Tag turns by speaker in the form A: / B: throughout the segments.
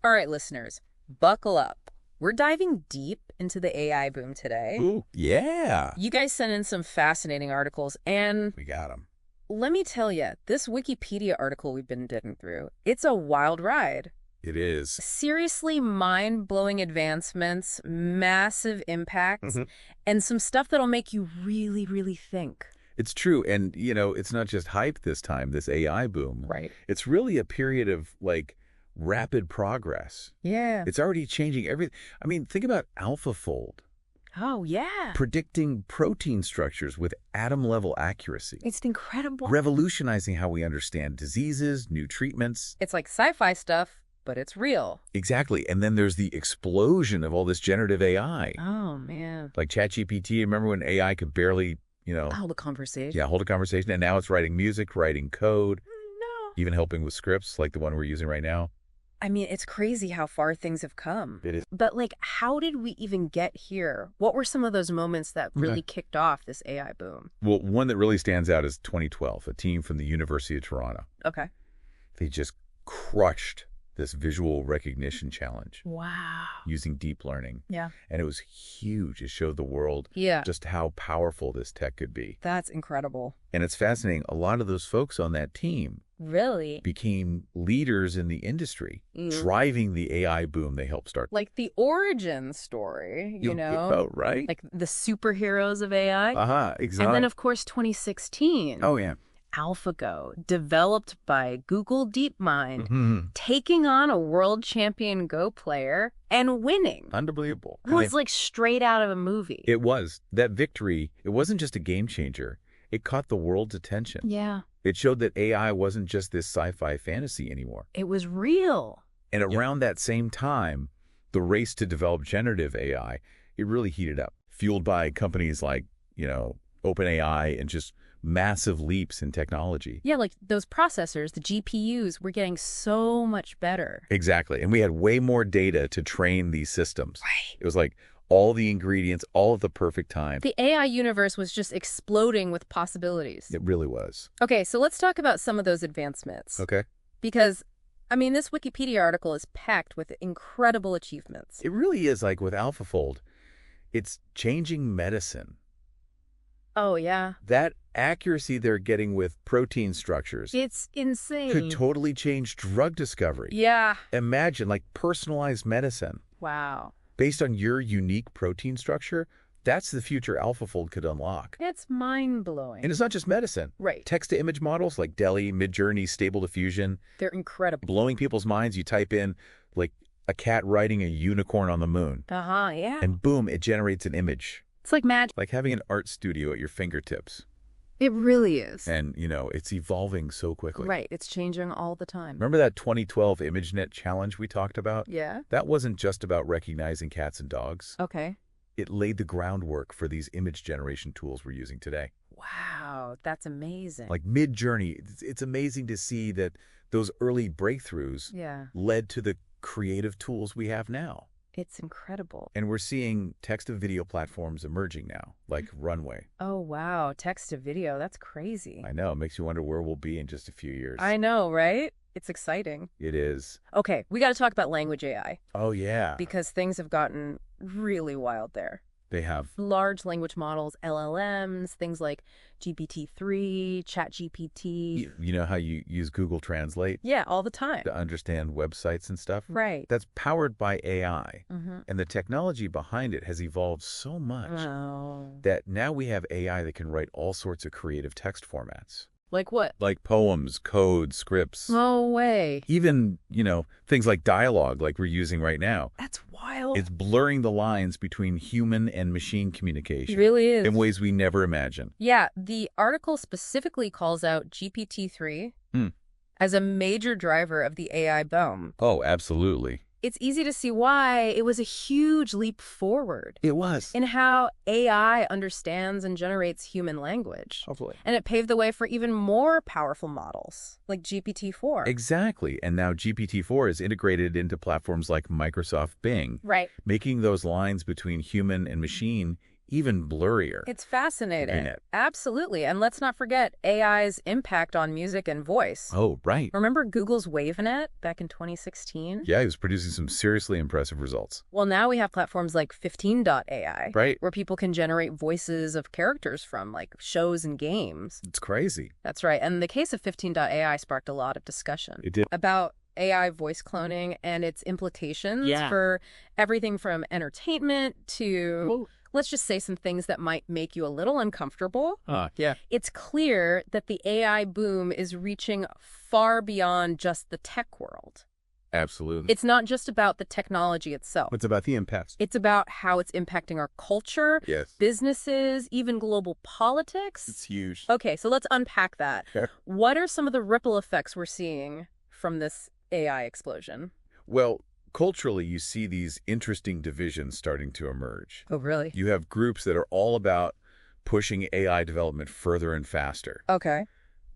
A: All right, listeners, buckle up. We're diving deep into the AI boom today.
B: Ooh, yeah.
A: You guys sent in some fascinating articles, and
B: We got them.
A: let me tell you, this Wikipedia article we've been digging through, it's a wild ride.
B: It is.
A: Seriously mind-blowing advancements, massive impacts,
B: Mhm.
A: and some stuff that'll make you really, really think.
B: It's true. And, it's not just hype this time, this AI boom.
A: Right.
B: It's really a period of, rapid progress.
A: Yeah.
B: It's already changing everything. I mean, think about AlphaFold,
A: Oh, yeah.
B: predicting protein structures with atom-level accuracy,
A: It's incredible.
B: revolutionizing how we understand diseases, new treatments.
A: It's like sci-fi stuff, but it's real.
B: Exactly. And then there's the explosion of all this generative AI.
A: Oh, man.
B: Like ChatGPT, remember when AI could barely,
A: Oh, the conversation.
B: hold a conversation, and now it's writing music, writing code,
A: No.
B: even helping with scripts like the one we're using right now.
A: I mean, it's crazy how far things have come.
B: It is.
A: But, how did we even get here? What were some of those moments that really kicked off this AI boom?
B: Well, one that really stands out is 2012, a team from the University of Toronto.
A: Okay.
B: They just crushed this visual recognition challenge
A: Wow.
B: using deep learning.
A: Yeah.
B: And it was huge. It showed the world
A: Yeah.
B: just how powerful this tech could be.
A: That's incredible.
B: And it's fascinating. A lot of those folks on that team
A: Really?
B: became leaders in the industry, driving the AI boom they helped start.
A: Like the origin story, you know?
B: Oh, right?
A: Like the superheroes of AI.
B: Uh-huh, exactly.
A: And then, of course, 2016.
B: Oh, yeah.
A: AlphaGo, developed by Google DeepMind,
B: Mhm.
A: taking on a world champion Go player and winning.
B: Unbelievable.
A: It was like straight out of a movie.
B: It was. That victory, it wasn't just a game changer. It caught the world's attention.
A: Yeah.
B: It showed that AI wasn't just this sci-fi fantasy anymore.
A: It was real.
B: And around that same time, the race to develop generative AI, it really heated up, fueled by companies like, OpenAI and just massive leaps in technology.
A: Yeah, like those processors, the GPUs, were getting so much better.
B: Exactly. And we had way more data to train these systems.
A: Right.
B: It was like all the ingredients, all at the perfect time.
A: The AI universe was just exploding with possibilities.
B: It really was.
A: Okay, so let's talk about some of those advancements.
B: Okay.
A: Because, this Wikipedia article is packed with incredible achievements.
B: It really is like with AlphaFold, it's changing medicine.
A: Oh, yeah.
B: That accuracy they're getting with protein structures
A: It's insane.
B: could totally change drug discovery.
A: Yeah.
B: Imagine personalized medicine
A: Wow.
B: based on your unique protein structure. That's the future AlphaFold could unlock.
A: It's mind-blowing.
B: And it's not just medicine.
A: Right.
B: Text-to-image models like DALL-E, Midjourney, Stable Diffusion,
A: They're incredible.
B: blowing people's minds. You type in a cat riding a unicorn on the moon,
A: Uh-huh, yeah.
B: and boom, it generates an image.
A: It's like magic.
B: Like having an art studio at your fingertips.
A: It really is.
B: And, it's evolving so quickly.
A: Right. It's changing all the time.
B: Remember that 2012 ImageNet challenge we talked about?
A: Yeah.
B: That wasn't just about recognizing cats and dogs.
A: Okay.
B: It laid the groundwork for these image generation tools we're using today.
A: Wow. That's amazing.
B: Like Midjourney, it's amazing to see that those early breakthroughs
A: Yeah.
B: led to the creative tools we have now.
A: It's incredible.
B: And we're seeing text-to-video platforms emerging now, like Runway.
A: Oh, wow. Text to video. That's crazy.
B: I know, it makes you wonder where we'll be in just a few years.
A: I know, right? It's exciting.
B: It is.
A: Okay, we got to talk about language AI
B: Oh, yeah.
A: because things have gotten really wild there.
B: They have.
A: Large language models, LLMs, things like GPT-3, ChatGPT.
B: You know how you use Google Translate
A: Yeah, all the time.
B: to understand websites and stuff?
A: Right.
B: That's powered by AI.
A: Mm-hmm.
B: And the technology behind it has evolved so much
A: Oh.
B: that now we have AI that can write all sorts of creative text formats,
A: Like what?
B: like poems, code, scripts,
A: No way.
B: even, things like dialogue like we're using right now.
A: That's wild.
B: It's blurring the lines between human and machine communication
A: It really is.
B: in ways we never imagined.
A: Yeah, the article specifically calls out GPT-3 as a major driver of the AI boom.
B: Oh, absolutely.
A: It's easy to see why it was a huge leap forward
B: It was.
A: in how AI understands and generates human language.
B: Hopefully.
A: And it paved the way for even more powerful models, like GPT-4.
B: Exactly. And now GPT-4 is integrated into platforms like Microsoft Bing,
A: Right.
B: making those lines between human and machine even blurrier.
A: It's fascinating.
B: Internet.
A: Absolutely. And let's not forget AI's impact on music and voice.
B: Oh, right.
A: Remember Google's WaveNet back in 2016?
B: Yeah, he was producing some seriously impressive results.
A: Well, now we have platforms like 15.ai,
B: Right.
A: where people can generate voices of characters from, like, shows and games.
B: It's crazy.
A: That's right. And the case of 15.ai sparked a lot of discussion
B: It did.
A: about AI voice cloning and its implications
C: Yeah.
A: for everything from entertainment to,
C: Well-
A: let's just say, some things that might make you a little uncomfortable.
C: Yeah.
A: It's clear that the AI boom is reaching far beyond just the tech world.
B: Absolutely.
A: It's not just about the technology itself.
C: What's about the impacts?
A: It's about how it's impacting our culture,
B: Yes.
A: businesses, even global politics.
C: It's huge.
A: Okay, so let's unpack that.
C: Sure.
A: What are some of the ripple effects we're seeing from this AI explosion?
B: Well, culturally, you see these interesting divisions starting to emerge.
A: Oh, really?
B: You have groups that are all about pushing AI development further and faster.
A: Okay,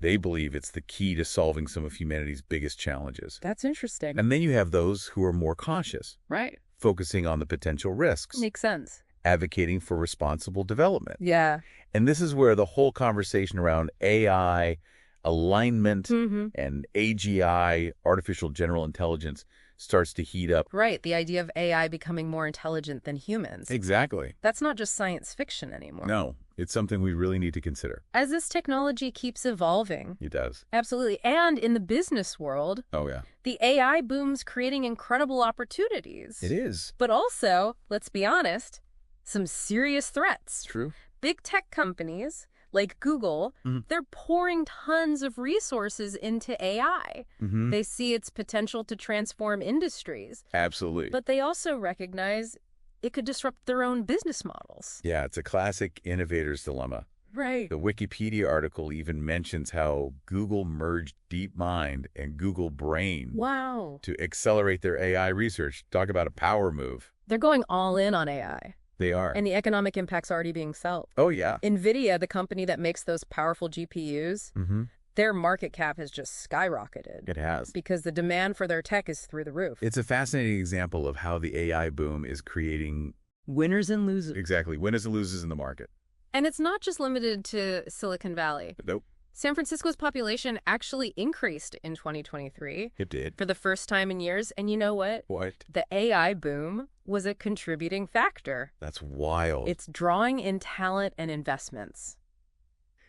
B: They believe it's the key to solving some of humanity's biggest challenges.
A: that's interesting.
B: And then you have those who are more cautious,
A: Right.
B: focusing on the potential risks,
A: Makes sense.
B: advocating for responsible development.
A: Yeah.
B: And this is where the whole conversation around AI, alignment,
A: Mm-hmm.
B: and AGI, artificial general intelligence, starts to heat up.
A: Right, the idea of AI becoming more intelligent than humans.
B: Exactly.
A: That's not just science fiction anymore.
B: No, it's something we really need to consider.
A: As this technology keeps evolving,
B: It does.
A: absolutely, and in the business world,
B: Oh, yeah.
A: the AI boom's creating incredible opportunities.
B: It is.
A: But also, let's be honest, some serious threats.
B: True.
A: Big tech companies like Google, they're pouring tons of resources into AI.
B: Mm-hmm.
A: They see its potential to transform industries,
B: Absolutely.
A: but they also recognize it could disrupt their own business models.
B: Yeah, it's a classic innovator's dilemma.
A: Right.
B: The Wikipedia article even mentions how Google merged DeepMind and Google Brain
A: Wow.
B: to accelerate their AI research. Talk about a power move.
A: They're going all in on AI,
B: They are.
A: and the economic impact's already being felt.
B: Oh, yeah.
A: NVIDIA, the company that makes those powerful GPUs,
B: Mm-hmm.
A: their market cap has just skyrocketed
B: It has.
A: because the demand for their tech is through the roof.
B: It's a fascinating example of how the AI boom is creating
A: Winners and losers.
B: exactly winners and losers in the market.
A: And it's not just limited to Silicon Valley.
B: Nope.
A: San Francisco's population actually increased in 2023
B: It did.
A: for the first time in years. And you know what?
B: What?
A: The AI boom was a contributing factor.
B: That's wild.
A: It's drawing in talent and investments.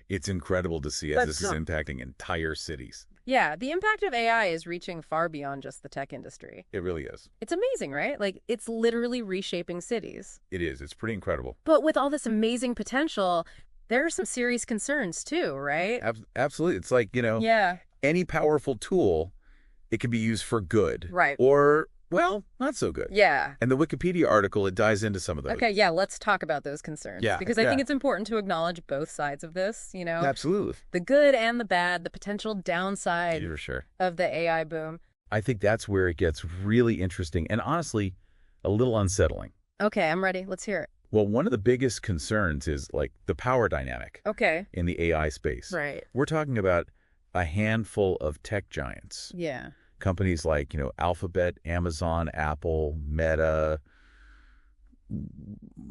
B: It's incredible to see as
C: That's
B: this is impacting entire cities.
A: Yeah, the impact of AI is reaching far beyond just the tech industry.
B: It really is.
A: It's amazing, right? Like, it's literally reshaping cities.
B: It is. It's pretty incredible.
A: But with all this amazing potential, there are some serious concerns too, right?
B: Absolutely. It's like,
A: Yeah.
B: any powerful tool, it can be used for good.
A: Right.
B: Or, well, not so good.
A: Yeah.
B: And the Wikipedia article, it dives into some of those.
A: Okay, yeah, let's talk about those concerns.
B: Yeah,
A: Because I think
B: yeah.
A: it's important to acknowledge both sides of this,
B: Absolutely.
A: the good and the bad, the potential downside
B: For sure.
A: of the AI boom.
B: I think that's where it gets really interesting and honestly, a little unsettling.
A: Okay, I'm ready. Let's hear it.
B: Well, one of the biggest concerns is like the power dynamic
A: Okay.
B: in the AI space.
A: Right.
B: We're talking about a handful of tech giants.
A: Yeah.
B: Companies like, Alphabet, Amazon, Apple, Meta,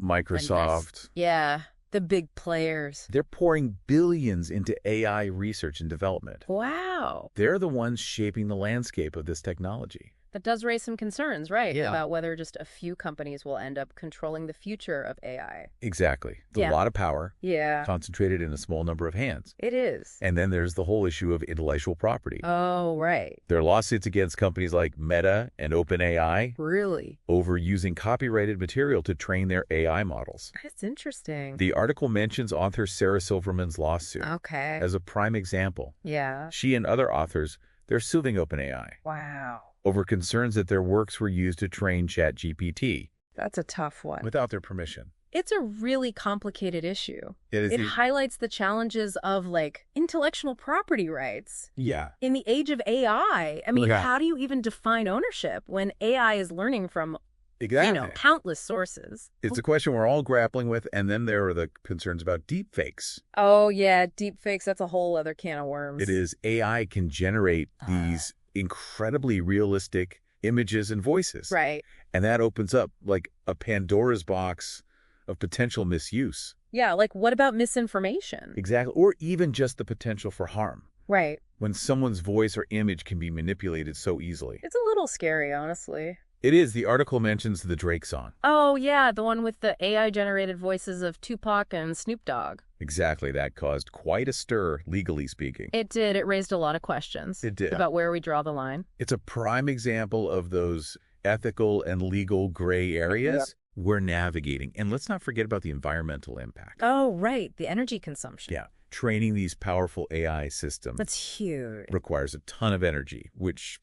B: Microsoft.
A: Yeah. The big players.
B: They're pouring billions into AI research and development.
A: Wow.
B: They're the ones shaping the landscape of this technology.
A: That does raise some concerns, right?
B: Yeah.
A: About whether just a few companies will end up controlling the future of AI.
B: Exactly. It's
A: Yeah.
B: a lot of power
A: Yeah.
B: concentrated in a small number of hands.
A: It is.
B: And then there's the whole issue of intellectual property.
A: Oh, right.
B: There are lawsuits against companies like Meta and OpenAI
A: Really?
B: over using copyrighted material to train their AI models.
A: That's interesting.
B: The article mentions author Sarah Silverman's lawsuit
A: Okay.
B: as a prime example.
A: Yeah.
B: She and other authors, they're suing OpenAI
A: Wow.
B: over concerns that their works were used to train ChatGPT
A: That's a tough one.
B: without their permission.
A: It's a really complicated issue.
B: It is.
A: It highlights the challenges of intellectual property rights
B: Yeah.
A: in the age of AI. I mean,
B: Yeah.
A: how do you even define ownership when AI is learning from,
B: Exactly.
A: countless sources?
B: It's a question we're all grappling with, and then there are the concerns about deepfakes.
A: Oh, yeah, deepfakes, that's a whole other can of worms.
B: It is AI can generate these incredibly realistic images and voices.
A: Right.
B: And that opens up like a Pandora's box of potential misuse.
A: Yeah, like what about misinformation?
B: Exactly. Or even just the potential for harm.
A: Right.
B: When someone's voice or image can be manipulated so easily.
A: It's a little scary, honestly.
B: It is. The article mentions the Drake song.
A: Oh, yeah, the one with the AI-generated voices of Tupac and Snoop Dogg.
B: Exactly. That caused quite a stir, legally speaking.
A: It did. It raised a lot of questions.
B: It did.
A: About where we draw the line.
B: It's a prime example of those ethical and legal gray areas we're navigating. And let's not forget about the environmental impact.
A: Oh, right. The energy consumption.
B: Yeah. Training these powerful AI systems
A: That's huge.
B: requires a ton of energy, which,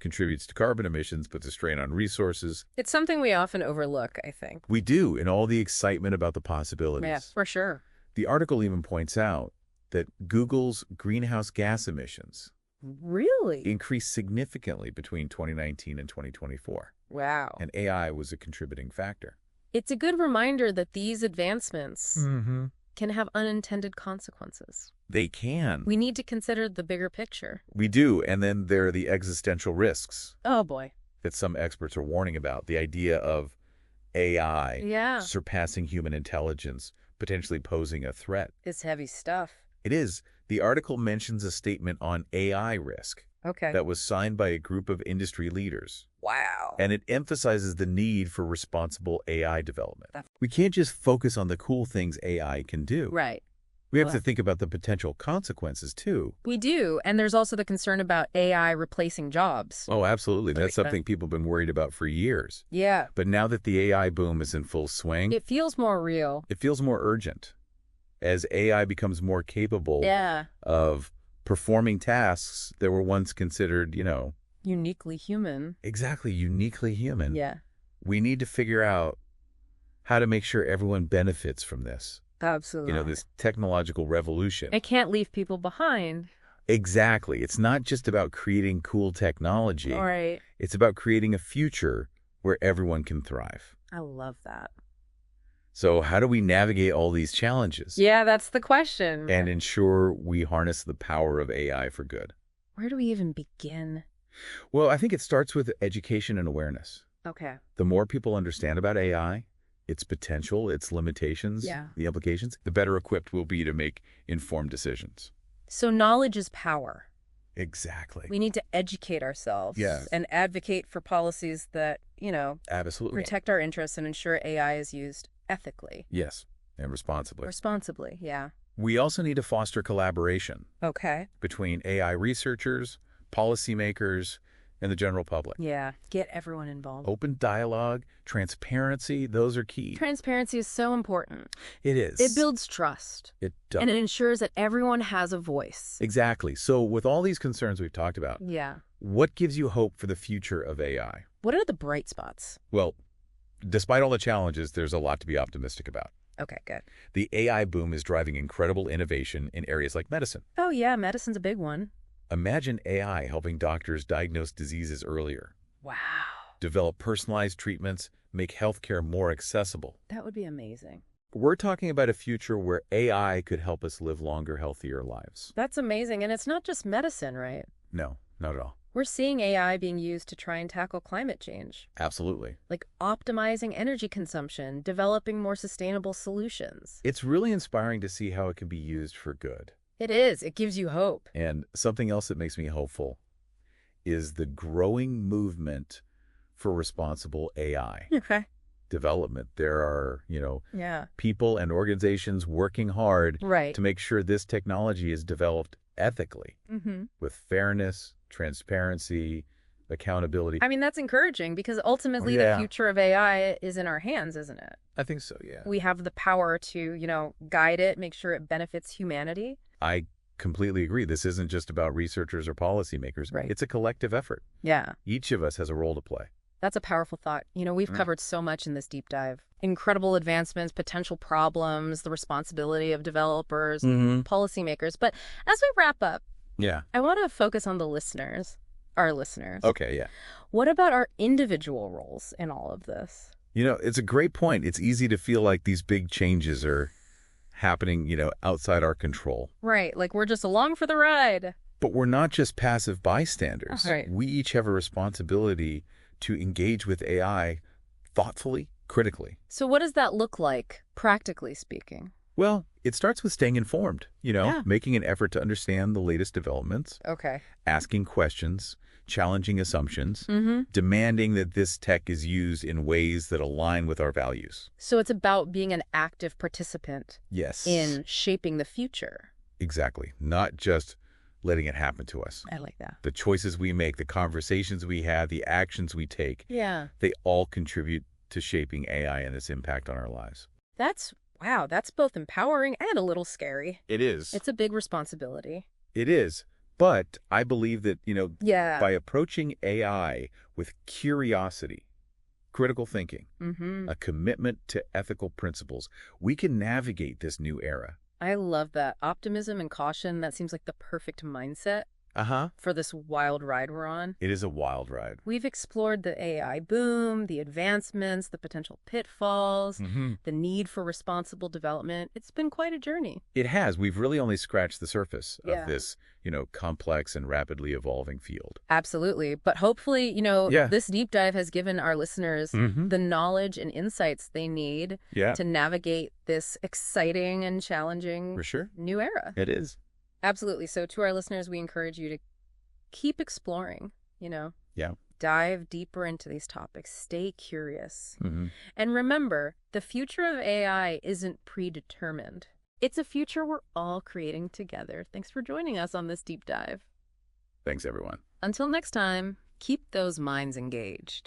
B: contributes to carbon emissions, puts a strain on resources.
A: It's something we often overlook, I think.
B: We do, in all the excitement about the possibilities.
A: Yeah, for sure.
B: The article even points out that Google's greenhouse gas emissions
A: Really?
B: increased significantly between 2019 and 2024.
A: Wow.
B: And AI was a contributing factor.
A: It's a good reminder that these advancements can have unintended consequences.
B: They can.
A: We need to consider the bigger picture.
B: We do. And then there are the existential risks
A: Oh, boy.
B: that some experts are warning about. The idea of AI surpassing human intelligence, potentially posing a threat.
A: It's heavy stuff.
B: It is. The article mentions a statement on AI risk
A: Okay.
B: that was signed by a group of industry leaders.
A: Wow.
B: And it emphasizes the need for responsible AI development. We can't just focus on the cool things AI can do.
A: Right.
B: We have to think about the potential consequences, too.
A: We do. And there's also the concern about AI replacing jobs.
B: Oh, absolutely. That's something people have been worried about for years.
A: Yeah.
B: But now that the AI boom is in full swing,
A: It feels more real.
B: it feels more urgent. As AI becomes more capable of performing tasks that were once considered,
A: Uniquely human.
B: exactly uniquely human.
A: Yeah.
B: We need to figure out how to make sure everyone benefits from this.
A: Absolutely.
B: This technological revolution.
A: It can't leave people behind.
B: Exactly. It's not just about creating cool technology.
A: All right.
B: It's about creating a future where everyone can thrive.
A: I love that.
B: So how do we navigate all these challenges?
A: Yeah, that's the question.
B: And ensure we harness the power of AI for good?
A: Where do we even begin?
B: Well, I think it starts with education and awareness.
A: Okay.
B: The more people understand about AI, its potential, its limitations, the implications, the better equipped we'll be to make informed decisions.
A: So knowledge is power.
B: Exactly.
A: We need to educate ourselves
B: Yeah.
A: and advocate for policies that,
B: Absolutely.
A: protect our interests and ensure AI is used ethically.
B: Yes, and responsibly.
A: Responsibly, yeah.
B: We also need to foster collaboration
A: Okay.
B: between AI researchers, policymakers, and the general public.
A: Yeah. Get everyone involved.
B: Open dialogue, transparency, those are key.
A: Transparency is so important.
B: It is.
A: It builds trust.
B: It does.
A: And it ensures that everyone has a voice.
B: Exactly. So with all these concerns we've talked about,
A: Yeah.
B: what gives you hope for the future of AI?
A: What are the bright spots?
B: Well, despite all the challenges, there's a lot to be optimistic about.
A: Okay, good.
B: The AI boom is driving incredible innovation in areas like medicine.
A: Oh, yeah, medicine's a big one.
B: Imagine AI helping doctors diagnose diseases earlier,
A: Wow.
B: develop personalized treatments, make healthcare more accessible.
A: That would be amazing.
B: We're talking about a future where AI could help us live longer, healthier lives.
A: That's amazing. And it's not just medicine, right?
B: No, not at all.
A: We're seeing AI being used to try and tackle climate change,
B: Absolutely.
A: like optimizing energy consumption, developing more sustainable solutions.
B: It's really inspiring to see how it can be used for good.
A: It is. It gives you hope.
B: And something else that makes me hopeful is the growing movement for responsible AI
A: Okay.
B: development. There are,
A: Yeah.
B: people and organizations working hard
A: Right.
B: to make sure this technology is developed ethically
A: Mm-hmm.
B: with fairness, transparency, accountability.
A: I mean, that's encouraging because ultimately
B: Yeah.
A: the future of AI is in our hands, isn't it?
B: I think so, yeah.
A: We have the power to, guide it, make sure it benefits humanity.
B: I completely agree. This isn't just about researchers or policymakers.
A: Right.
B: It's a collective effort.
A: Yeah.
B: Each of us has a role to play.
A: That's a powerful thought. We've covered so much in this deep dive. Incredible advancements, potential problems, the responsibility of developers, policymakers. But as we wrap up,
B: Yeah.
A: I want to focus on the listeners, our listeners.
B: Okay, yeah.
A: What about our individual roles in all of this?
B: It's a great point. It's easy to feel like these big changes are happening, outside our control.
A: Right, like we're just along for the ride.
B: But we're not just passive bystanders.
A: Right.
B: We each have a responsibility to engage with AI thoughtfully critically.
A: So what does that look like, practically speaking?
B: Well, it starts with staying informed,
A: Yeah.
B: making an effort to understand the latest developments,
A: Okay.
B: asking questions, challenging assumptions,
A: Mm-hmm.
B: demanding that this tech is used in ways that align with our values.
A: So it's about being an active participant
B: Yes.
A: in shaping the future.
B: Exactly. Not just letting it happen to us.
A: I like that.
B: The choices we make, the conversations we have, the actions we take,
A: Yeah.
B: they all contribute to shaping AI and its impact on our lives.
A: Wow, that's both empowering and a little scary.
B: It is.
A: It's a big responsibility.
B: It is. But I believe that,
A: Yeah.
B: by approaching AI with curiosity, critical thinking,
A: Mm-hmm.
B: a commitment to ethical principles, we can navigate this new era.
A: I love that. Optimism and caution, that seems like the perfect mindset
B: Uh-huh.
A: for this wild ride we're on.
B: It is a wild ride.
A: We've explored the AI boom, the advancements, the potential pitfalls,
B: Mm-hmm.
A: the need for responsible development. It's been quite a journey.
B: It has. We've really only scratched the surface
A: Yeah.
B: of this, complex and rapidly evolving field.
A: Absolutely. But hopefully,
B: Yeah.
A: this deep dive has given our listeners
B: Mm-hmm.
A: the knowledge and insights they need
B: Yeah,
A: to navigate this exciting and challenging
B: for sure.
A: new era.
B: It is.
A: Absolutely. So to our listeners, we encourage you to keep exploring,
B: Yeah.
A: dive deeper into these topics, stay curious.
B: Mm-hmm.
A: And remember, the future of AI isn't predetermined. It's a future we're all creating together. Thanks for joining us on this deep dive.
B: Thanks, everyone.
A: Until next time, keep those minds engaged.